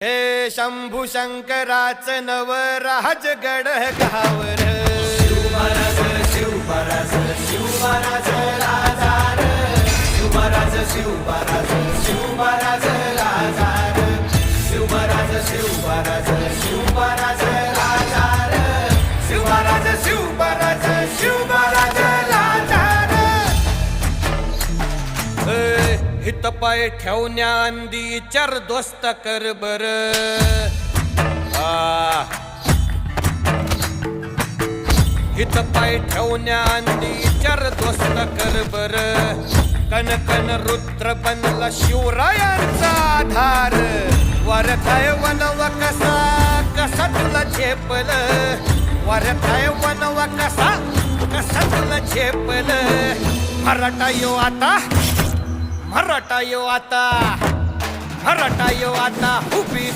हे शंभू शंकराचं नवराज गड गावर शिवमहाराज शिवमहाराज शिवमहाराज राजार शिवमहाराज शिवमहाराज शिवमहाराज राजार शिवमहाराज शिवमहाराज शिवमहाराज राजार शिवमहाराज शिवमहाराज शिवमहाराज राजार हित पाय ठेवण्या अंदी चार दोस्त कर बर हित पाय ठेवण्या अंदी चार दोस्त कर बर कन कन रुद्र बनला शिवरायांचा आधार वर काय वनवा कसा कसा तुला झेपल वर काय वनवा कसा कसा तुला झेपल मराठा यो आता मराठा यो आता उभी